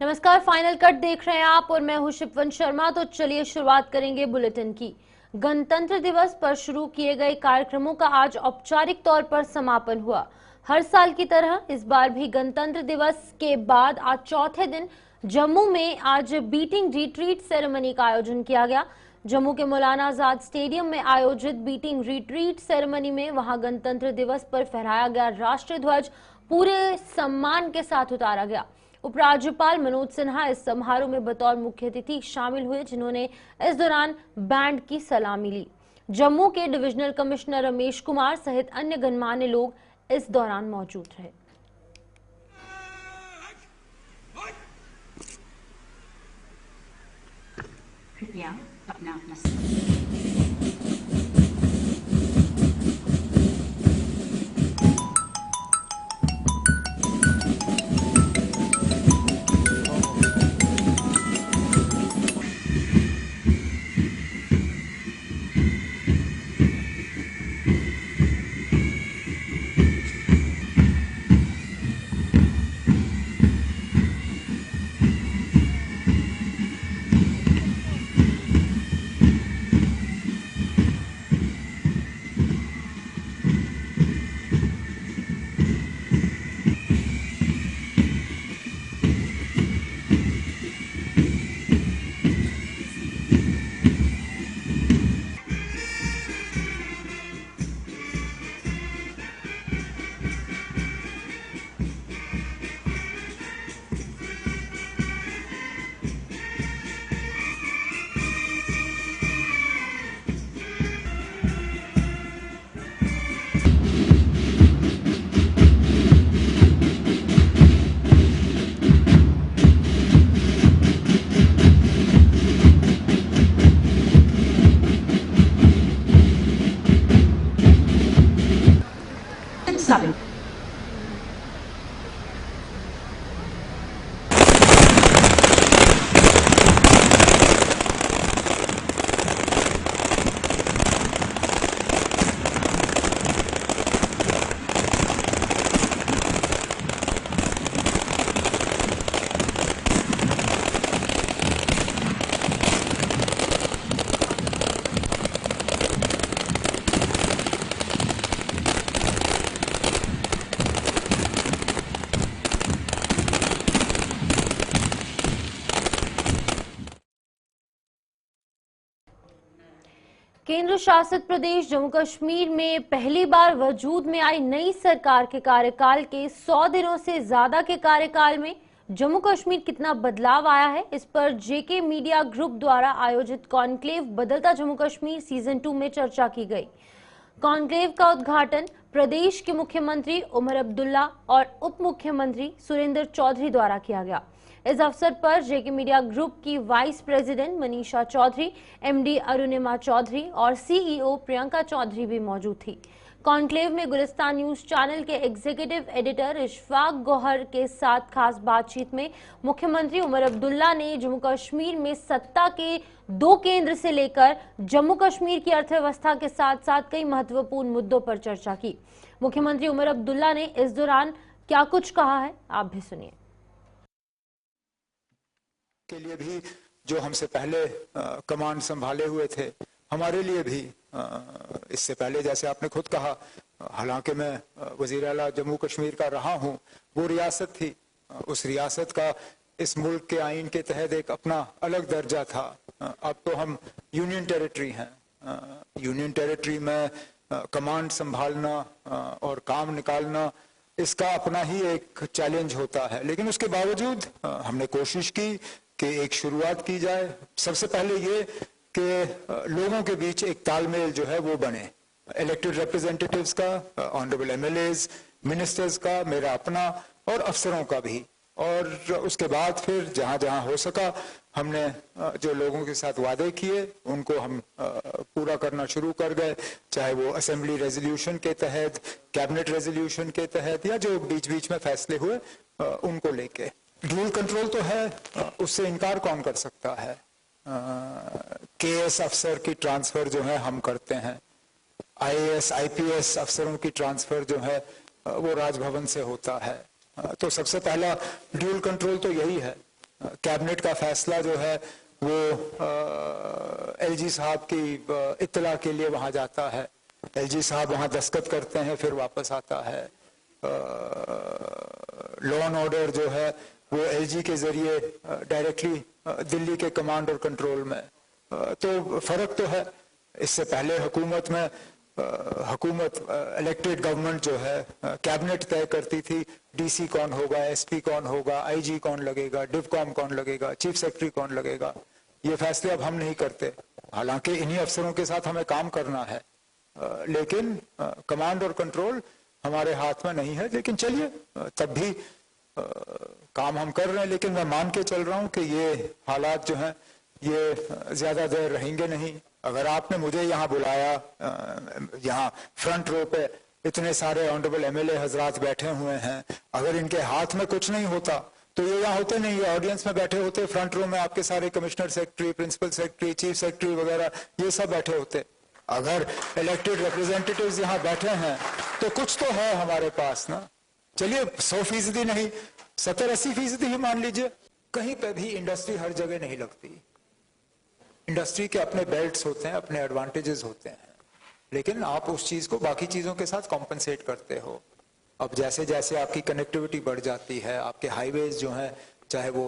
नमस्कार, final cut देख रहे हैं आप और मैं हूं शिपवन शर्मा। तो चलिए शुरुआत करेंगे बुलेटिन की। गणतंत्र दिवस पर शुरू किए गए कार्यक्रमों का आज औपचारिक तौर पर समापन हुआ। हर साल की तरह इस बार भी गणतंत्र दिवस के बाद आज चौथे दिन जम्मू में आज बीटिंग रिट्रीट सेरेमनी का आयोजन किया गया। जम्मू के मौलाना आजाद स्टेडियम में आयोजित बीटिंग रिट्रीट सेरेमनी में वहां गणतंत्र दिवस पर फहराया गया राष्ट्रीय ध्वज पूरे सम्मान के साथ उतारा गया। उपराज्यपाल मनोज सिन्हा इस समारोह में बतौर मुख्य अतिथि शामिल हुए, जिन्होंने इस दौरान बैंड की सलामी ली। जम्मू के डिविजनल कमिश्नर रमेश कुमार सहित अन्य गणमान्य लोग इस दौरान मौजूद रहे। कृपया अपना stopping. केंद्र शासित प्रदेश जम्मू कश्मीर में पहली बार वजूद में आई नई सरकार के कार्यकाल के 100 दिनों से ज्यादा के कार्यकाल में जम्मू कश्मीर कितना बदलाव आया है, इस पर जेके मीडिया ग्रुप द्वारा आयोजित कॉन्क्लेव बदलता जम्मू कश्मीर सीजन 2 में चर्चा की गई। कॉन्क्लेव का उद्घाटन प्रदेश के मुख्यमंत्री उमर अब्दुल्ला और उप मुख्यमंत्री सुरेंद्र चौधरी द्वारा किया गया। इस अवसर पर जेके मीडिया ग्रुप की vice president Manisha Chaudhary, MD Arunima Chaudhary और सीईओ प्रियंका चौधरी भी मौजूद थी। कॉन्क्लेव में गुलिस्तान न्यूज चैनल के एग्जीक्यूटिव एडिटर इशफाक गौहर के साथ खास बातचीत में मुख्यमंत्री उमर अब्दुल्ला ने जम्मू कश्मीर में सत्ता के 2 केंद्र से लेकर जम्मू कश्मीर की अर्थव्यवस्था के साथ साथ कई महत्वपूर्ण मुद्दों पर चर्चा की। मुख्यमंत्री उमर अब्दुल्ला ने इस दौरान क्या कुछ कहा है, आप भी सुनिए। के लिए भी जो हमसे पहले कमांड संभाले हुए थे, हमारे लिए भी इससे पहले, जैसे आपने खुद कहा, हालांकि मैं वजीर आला जम्मू कश्मीर का रहा हूं, वो रियासत थी, उस रियासत का इस मुल्क के आइन के तहत एक अपना अलग दर्जा था। अब तो हम यूनियन टेरिटरी हैं। यूनियन टेरिटरी में कमांड संभालना और काम निकालना, इसका अपना ही एक चैलेंज होता है, लेकिन उसके बावजूद हमने कोशिश की कि एक शुरुआत की जाए। सबसे पहले ये कि लोगों के बीच एक तालमेल जो है वो बने, इलेक्टेड रिप्रेजेंटेटिव्स का, ऑनरेबल एमएलएज, मिनिस्टर्स का, मेरा अपना और अफसरों का भी। और उसके बाद फिर जहां जहां हो सका हमने जो लोगों के साथ वादे किए उनको हम पूरा करना शुरू कर गए, चाहे वो असेंबली रेजोल्यूशन के तहत, कैबिनेट रेजोल्यूशन के तहत, या जो बीच बीच में फैसले हुए उनको लेके। ड्यूल कंट्रोल तो है, उससे इनकार कौन कर सकता है। केएस अफसर की ट्रांसफर जो है हम करते हैं, आईएएस आईपीएस अफसरों की ट्रांसफर जो है वो राजभवन से होता है। तो सबसे पहला ड्यूल कंट्रोल तो यही है। कैबिनेट का फैसला जो है वो एलजी साहब की इत्तला के लिए वहां जाता है, एलजी साहब वहां दस्तखत करते हैं, फिर वापस आता है। लॉ एंड ऑर्डर जो है वो एलजी के जरिए डायरेक्टली दिल्ली के कमांड और कंट्रोल में। तो फर्क तो है। इससे पहले हुकूमत में इलेक्टेड गवर्नमेंट जो है कैबिनेट तय करती थी डीसी कौन होगा, एसपी कौन होगा, आईजी कौन लगेगा, डिवकॉम कौन लगेगा, चीफ सेक्रेटरी कौन लगेगा। ये फैसले अब हम नहीं करते, हालांकि इन्हीं अफसरों के साथ हमें काम करना है, लेकिन कमांड और कंट्रोल हमारे हाथ में नहीं है। लेकिन चलिए, तब भी काम हम कर रहे हैं, लेकिन मैं मान के चल रहा हूं कि ये हालात जो हैं ये ज्यादा देर रहेंगे नहीं। अगर आपने मुझे यहाँ बुलाया, यहाँ फ्रंट रो पे इतने सारे ऑनरेबल एमएलए हजरात बैठे हुए हैं, अगर इनके हाथ में कुछ नहीं होता तो ये यहाँ होते नहीं, ये ऑडियंस में बैठे होते, फ्रंट रो में आपके सारे commissioner secretary, principal secretary, chief secretary वगैरह ये सब बैठे होते। अगर इलेक्टेड रिप्रेजेंटेटिव्स यहाँ बैठे हैं तो कुछ तो है हमारे पास ना। चलिए 100% नहीं, 70-80% ही मान लीजिए। कहीं पे भी इंडस्ट्री हर जगह नहीं लगती। इंडस्ट्री के अपने बेल्ट्स होते हैं, अपने एडवांटेजेस होते हैं, लेकिन आप उस चीज को बाकी चीजों के साथ कॉम्पनसेट करते हो। अब जैसे जैसे आपकी कनेक्टिविटी बढ़ जाती है, आपके हाईवेज जो हैं, चाहे वो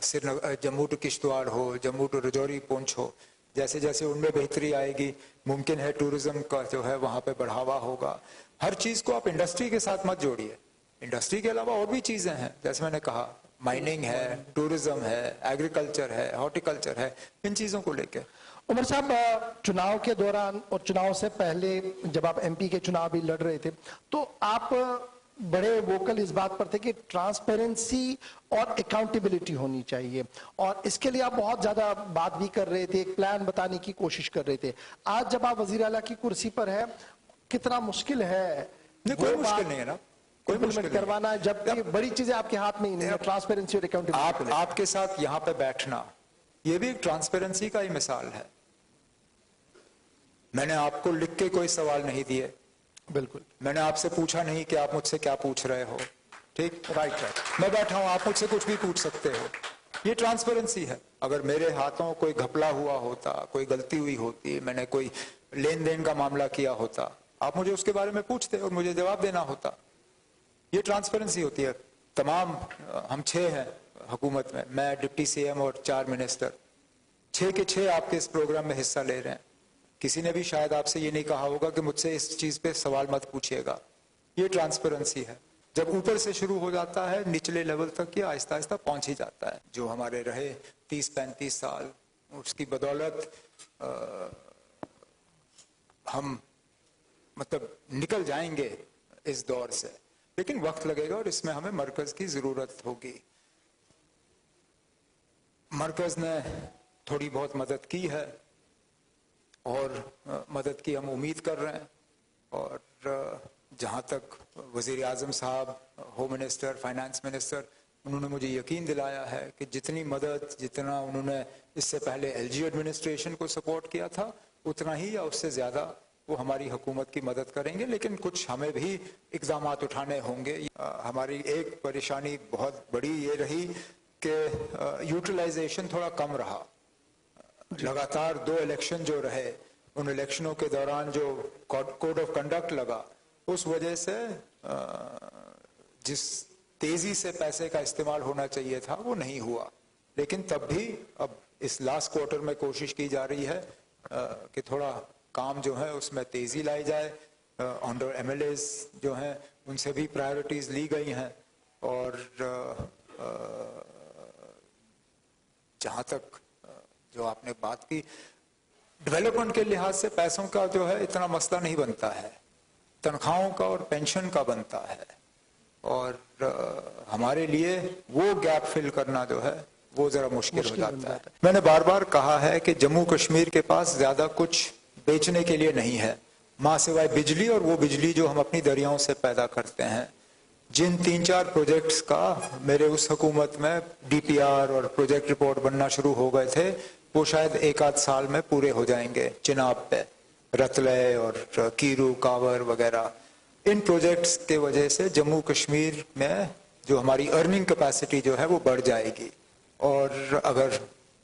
श्रीनगर, जम्मू टू किश्तवाड़ हो, जम्मू टू रजौरी पुंछ हो, जैसे जैसे उनमें बेहतरी आएगी, मुमकिन है टूरिज्म का जो है वहां पे बढ़ावा होगा। हर चीज को आप इंडस्ट्री के साथ मत जोड़िए। इंडस्ट्री के अलावा और भी चीजें हैं, जैसे मैंने कहा माइनिंग है, टूरिज्म है, एग्रीकल्चर है, हॉर्टिकल्चर है, इन चीजों को लेकर। उमर साहब, चुनाव के दौरान और चुनाव से पहले जब आप एमपी के चुनाव भी लड़ रहे थे तो आप बड़े वोकल इस बात पर थे कि ट्रांसपेरेंसी और अकाउंटेबिलिटी होनी चाहिए, और इसके लिए आप बहुत ज्यादा बात भी कर रहे थे, एक प्लान बताने की कोशिश कर रहे थे। आज जब आप वजीर आला की कुर्सी पर है, कितना मुश्किल है? कोई मुश्किल नहीं है ना, कोई मुश्किल करवाना है, जबकि बड़ी चीजें आपके हाथ में ही नहीं है, ट्रांसपेरेंसी और अकाउंटेबिलिटी। आपके साथ यहाँ पे बैठना ये भी एक ट्रांसपेरेंसी का ही मिसाल है। मैंने आपको लिख के कोई सवाल नहीं दिए, बिल्कुल। मैंने आपसे पूछा नहीं कि आप मुझसे क्या पूछ रहे हो, ठीक? राइट। मैं बैठा हूं, आप मुझसे कुछ भी पूछ सकते हो, ये ट्रांसपेरेंसी है। अगर मेरे हाथों कोई घपला हुआ होता, कोई गलती हुई होती, मैंने कोई लेन देन का मामला किया होता, आप मुझे उसके बारे में पूछते और मुझे जवाब देना होता। ये ट्रांसपेरेंसी होती है। तमाम हम 6 हैं हुकूमत में, मैं डिप्टी सीएम और 4 मिनिस्टर, 6 के 6 आपके इस प्रोग्राम में हिस्सा ले रहे हैं। किसी ने भी शायद आपसे ये नहीं कहा होगा कि मुझसे इस चीज पे सवाल मत पूछिएगा। ये ट्रांसपेरेंसी है। जब ऊपर से शुरू हो जाता है, निचले लेवल तक ये आहिस्ता आहिस्ता पहुंच ही जाता है। जो हमारे रहे 30-35 साल, उसकी बदौलत हम मतलब निकल जाएंगे इस दौर से, लेकिन वक्त लगेगा और इसमें हमें मरकज की जरूरत होगी। मरकज ने थोड़ी बहुत मदद की है और मदद की हम उम्मीद कर रहे हैं, और जहां तक वजीर आजम साहब, होम मिनिस्टर, फाइनेंस मिनिस्टर, उन्होंने मुझे यकीन दिलाया है कि जितनी मदद, जितना उन्होंने इससे पहले एलजी एडमिनिस्ट्रेशन को सपोर्ट किया था, उतना ही या उससे ज्यादा वो हमारी हुकूमत की मदद करेंगे। लेकिन कुछ हमें भी इक़दाम उठाने होंगे। हमारी एक परेशानी बहुत बड़ी ये रही कि यूटिलाइजेशन थोड़ा कम रहा। लगातार 2 इलेक्शन जो रहे, उन इलेक्शनों के दौरान जो कोड ऑफ कंडक्ट लगा, उस वजह से जिस तेजी से पैसे का इस्तेमाल होना चाहिए था वो नहीं हुआ। लेकिन तब भी अब इस लास्ट क्वार्टर में कोशिश की जा रही है कि थोड़ा काम जो है उसमें तेजी लाई जाए। ऑनर एमएलएज जो हैं उनसे भी प्रायोरिटीज ली गई हैं, और जहां तक जो आपने बात की, डेवलपमेंट के लिहाज से पैसों का जो है इतना मसला नहीं बनता है, तनख्वाहों का और पेंशन का बनता है। और हमारे लिए वो गैप फिल करना जो है वो जरा मुश्किल हो जाता है। मैंने बार बार कहा है कि जम्मू कश्मीर के पास ज्यादा कुछ बेचने के लिए नहीं है, मां सिवाय बिजली, और वो बिजली जो हम अपनी दरियाओं से पैदा करते हैं। जिन 3-4 प्रोजेक्ट्स का मेरे उस हुकूमत में डीपीआर और प्रोजेक्ट रिपोर्ट बनना शुरू हो गए थे, वो शायद 1-8 साल में पूरे हो जाएंगे। चिनाब पे, रतलय और कीरू, कावर वगैरह, इन प्रोजेक्ट्स के वजह से जम्मू कश्मीर में जो हमारी अर्निंग कैपेसिटी जो है वो बढ़ जाएगी। और अगर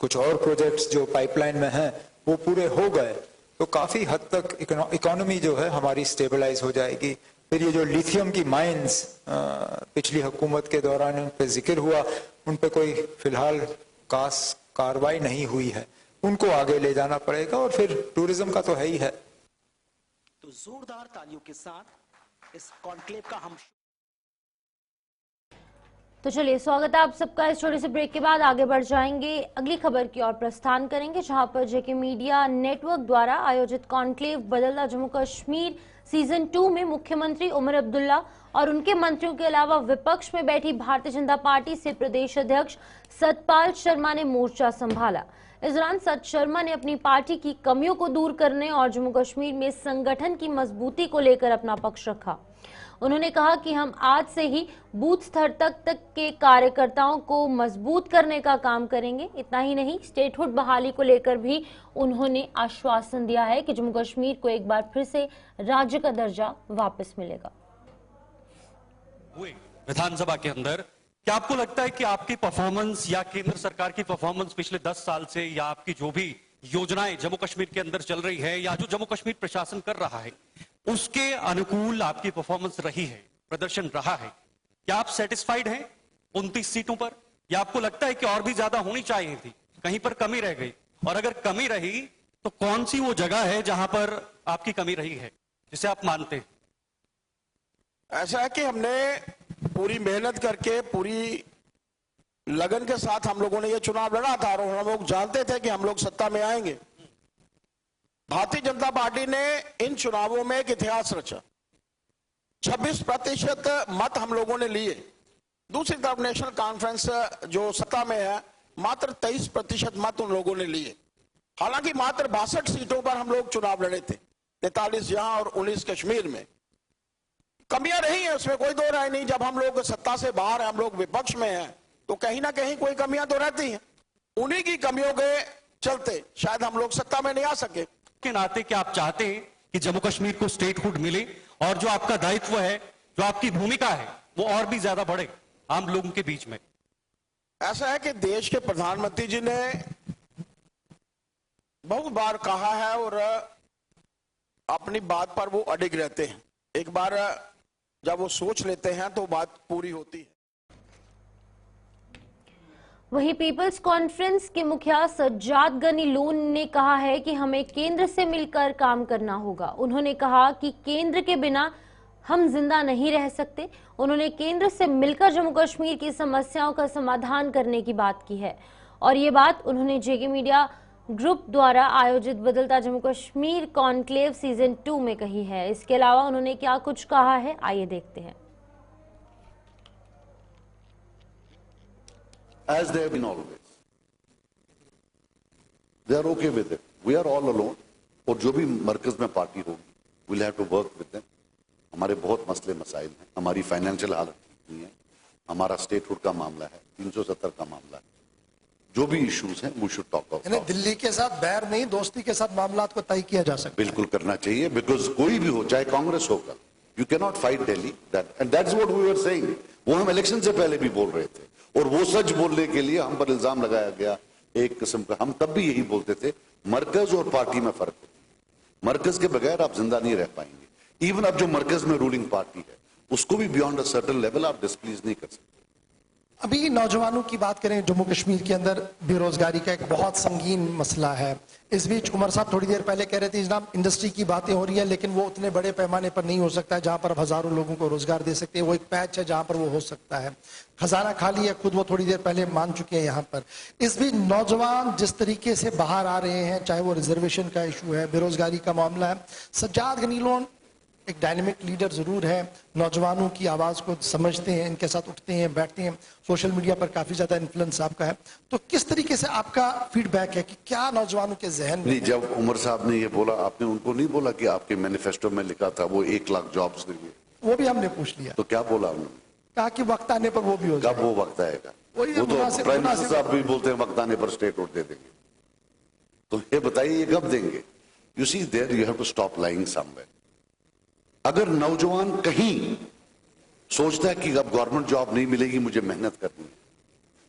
कुछ और प्रोजेक्ट्स जो पाइपलाइन में हैं वो पूरे हो गए तो काफी हद तक इकोनॉमी जो है हमारी स्टेबलाइज हो जाएगी। फिर ये जो लिथियम की माइंस पिछली हुकूमत के दौरान उन पे जिक्र हुआ, उन पे कोई फिलहाल कार्रवाई नहीं हुई है, उनको आगे ले जाना पड़ेगा। और फिर टूरिज्म का तो है ही है। तो जोरदार तालियों के साथ इस कॉन्क्लेव का हम तो चलिए, स्वागत है आप सबका। इस छोटे से ब्रेक के बाद आगे बढ़ जाएंगे, अगली खबर की ओर प्रस्थान करेंगे, जहां पर जेके मीडिया नेटवर्क द्वारा आयोजित कॉन्क्लेव बदलता जम्मू कश्मीर सीजन 2 में मुख्यमंत्री उमर अब्दुल्ला और उनके मंत्रियों के अलावा विपक्ष में बैठी भारतीय जनता पार्टी से प्रदेश अध्यक्ष सतपाल शर्मा ने मोर्चा संभाला। इस दौरान सत शर्मा ने अपनी पार्टी की कमियों को दूर करने और जम्मू कश्मीर में संगठन की मजबूती को लेकर अपना पक्ष रखा। उन्होंने कहा कि हम आज से ही बूथ स्तर तक के कार्यकर्ताओं को मजबूत करने का काम करेंगे। इतना ही नहीं, स्टेटहुड बहाली को लेकर भी उन्होंने आश्वासन दिया है कि जम्मू कश्मीर को एक बार फिर से राज्य का दर्जा वापस मिलेगा। विधानसभा के अंदर क्या आपको लगता है कि आपकी परफॉर्मेंस या केंद्र सरकार की परफॉर्मेंस पिछले 10 साल से या आपकी जो भी योजनाएं जम्मू कश्मीर के अंदर चल रही है या जो जम्मू कश्मीर प्रशासन कर रहा है उसके अनुकूल आपकी परफॉर्मेंस रही है, प्रदर्शन रहा है? क्या आप सेटिस्फाइड हैं 29 सीटों पर, या आपको लगता है कि और भी ज्यादा होनी चाहिए थी, कहीं पर कमी रह गई? और अगर कमी रही तो कौन सी वो जगह है जहां पर आपकी कमी रही है जिसे आप मानते हैं? ऐसा है कि हमने पूरी मेहनत करके पूरी लगन के साथ हम लोगों ने ये चुनाव लड़ा था और हम लोग जानते थे कि हम लोग सत्ता में आएंगे। भारतीय जनता पार्टी ने इन चुनावों में एक इतिहास रचा। 26% मत हम लोगों ने लिए। दूसरी तरफ नेशनल कॉन्फ्रेंस जो सत्ता में है मात्र 23% मत उन लोगों ने लिए। हालांकि मात्र 62 सीटों पर हम लोग चुनाव लड़े थे, 43 यहां और 19 कश्मीर में। कमियां रही हैं, उसमें कोई दो राय नहीं। जब हम लोग सत्ता से बाहर हैं, हम लोग विपक्ष में हैं, तो कहीं ना कहीं कोई कमियां तो रहती हैं। उन्हीं की कमियों के चलते शायद हम लोग सत्ता में नहीं आ सके। के नाते क्या आप चाहते हैं कि जम्मू कश्मीर को स्टेटहुड मिले और जो आपका दायित्व है, जो आपकी भूमिका है, वो और भी ज्यादा बढ़े आम लोगों के बीच में? ऐसा है कि देश के प्रधानमंत्री जी ने बहुत बार कहा है और अपनी बात पर वो अडिग रहते हैं। एक बार जब वो सोच लेते हैं तो बात पूरी होती है। वहीं पीपल्स कॉन्फ्रेंस के मुखिया सज्जाद गनी लोन ने कहा है कि हमें केंद्र से मिलकर काम करना होगा। उन्होंने कहा कि केंद्र के बिना हम जिंदा नहीं रह सकते। उन्होंने केंद्र से मिलकर जम्मू कश्मीर की समस्याओं का समाधान करने की बात की है और ये बात उन्होंने जेके मीडिया ग्रुप द्वारा आयोजित बदलता जम्मू कश्मीर कॉन्क्लेव सीजन 2 में कही है। इसके अलावा उन्होंने क्या कुछ कहा है, आइए देखते हैं। As they have been always, they are okay with it. We are all alone. और जो भी मरकज में पार्टी होगी, we'll have to work with them. हमारे बहुत मसले मसाइल हैं, हमारी फाइनेंशियल हालत ठीक नहीं है, हमारा स्टेटहुड का मामला है, 370 का मामला है, जो भी इश्यूज हैं we should talk about. Delhi के साथ बैर नहीं, दोस्ती के साथ मामलात को तय किया जा सकता है। बिल्कुल करना चाहिए, बिकॉज कोई भी हो, चाहे कांग्रेस होगा, you can not fight Delhi, and that's what we were saying. वो हम इलेक्शन से पहले भी बोल रहे थे और वो सच बोलने के लिए हम पर इल्जाम लगाया गया एक किस्म का। हम तब भी यही बोलते थे, मरकज और पार्टी में फर्क है, मरकज के बगैर आप जिंदा नहीं रह पाएंगे। इवन अब जो मरकज में रूलिंग पार्टी है उसको भी बियॉन्ड अ सर्टेन लेवल आप डिस्प्लीज नहीं कर सकते। अभी नौजवानों की बात करें, जम्मू कश्मीर के अंदर बेरोजगारी का एक बहुत संगीन मसला है। इस बीच उमर साहब थोड़ी देर पहले कह रहे थे जनाब इंडस्ट्री की बातें हो रही है, लेकिन वो उतने बड़े पैमाने पर नहीं हो सकता है जहां पर अब हजारों लोगों को रोजगार दे सकते हैं। वो एक पैच है जहां पर वो हो सकता है। खजाना खाली है, खुद वो थोड़ी देर पहले मान चुके हैं यहाँ पर। इस बीच नौजवान जिस तरीके से बाहर आ रहे हैं, चाहे वो रिजर्वेशन का इशू है, बेरोजगारी का मामला है, सज्जाद गनी लोन एक डायनेमिक लीडर जरूर है, नौजवानों की आवाज को समझते हैं, इनके साथ उठते हैं, बैठते हैं, सोशल मीडिया पर काफी ज्यादा इन्फ्लुएंस आपका है। तो किस तरीके से आपका फीडबैक है कि क्या नौजवानों के जहन में? नहीं, जब उमर साहब ने ये बोला, आपने उनको नहीं बोला कि आपके मैनिफेस्टो में लिखा था वो 1 लाख जॉब्स देंगे? वो भी हमने पूछ लिया। तो क्या बोला उन्होंने? कहा कि वक्त आने पर वो भी हो जाएगा। कब वो वक्त आएगा? वो तो मुनासिब- प्राइम मिनिस्टर मुनासिब- साहब भी बोलते हैं वक्त आने पर स्टेटहुड दे देंगे। तो ये बताइए ये कब देंगे? You see there you have to stop lying somewhere. अगर नौजवान कहीं सोचता है कि अब गवर्नमेंट जॉब नहीं मिलेगी, मुझे मेहनत करनी है,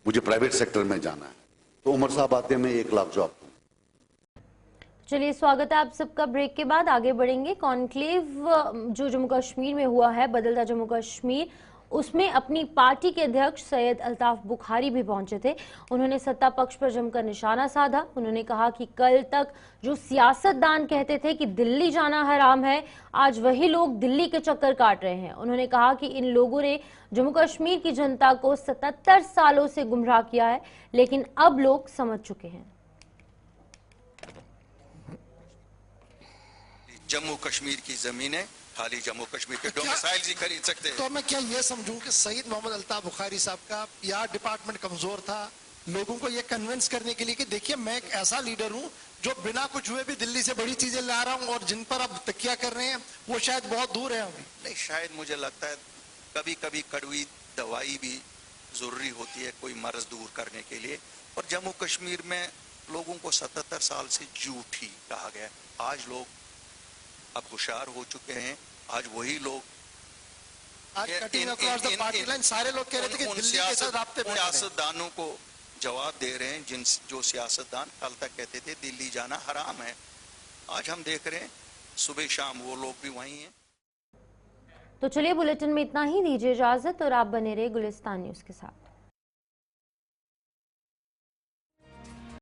मुझे प्राइवेट सेक्टर में जाना है, तो उमर साहब आते हैं, मैं 1 लाख जॉब दूं। चलिए, स्वागत है आप सबका। ब्रेक के बाद आगे बढ़ेंगे। कॉन्क्लेव जो जम्मू कश्मीर में हुआ है, बदलता जम्मू कश्मीर, उसमें अपनी पार्टी के अध्यक्ष सैयद अल्ताफ बुखारी भी पहुंचे थे। उन्होंने सत्ता पक्ष पर जमकर निशाना साधा। उन्होंने कहा कि कल तक जो सियासतदान कहते थे कि दिल्ली जाना हराम है, आज वही लोग दिल्ली के चक्कर काट रहे हैं। उन्होंने कहा कि इन लोगों ने जम्मू कश्मीर की जनता को 77 सालों से गुमराह किया है, लेकिन अब लोग समझ चुके हैं। जम्मू कश्मीर की जमीनें खाली जम्मू कश्मीर के डोमिसाइल ही खरीद सकते हैं। तो मैं क्या ये समझूं कि सईद मोहम्मद अल्ताफ बुखारी साहब का पीआर डिपार्टमेंट कमजोर था, लोगों को ये कन्विंस करने के लिए कि देखिए मैं एक ऐसा लीडर हूं जो बिना कुछ हुए भी दिल्ली से बड़ी चीजें ला रहा हूं, और जिन पर अब तकिया कर रहे हैं वो शायद बहुत दूर है अभी। नहीं, शायद मुझे लगता है कभी कभी कड़वी दवाई भी जरूरी होती है कोई मर्ज दूर करने के लिए। और जम्मू कश्मीर में लोगों को 77 साल से झूठ ही कहा गया। आज लोग अब होशियार हो चुके हैं। आज वही लोग आज cutting across the party line सारे लोग कह रहे थे कि दिल्ली के साथ राब्ते में सियासतदानों को जवाब दे रहे हैं, जो सियासतदान कल तक कहते थे दिल्ली जाना हराम है। आज हम देख रहे हैं सुबह शाम वो लोग भी वहीं हैं। तो चलिए, बुलेटिन में इतना ही। दीजिए इजाजत और आप बने रहे गुलिस्तान न्यूज के साथ।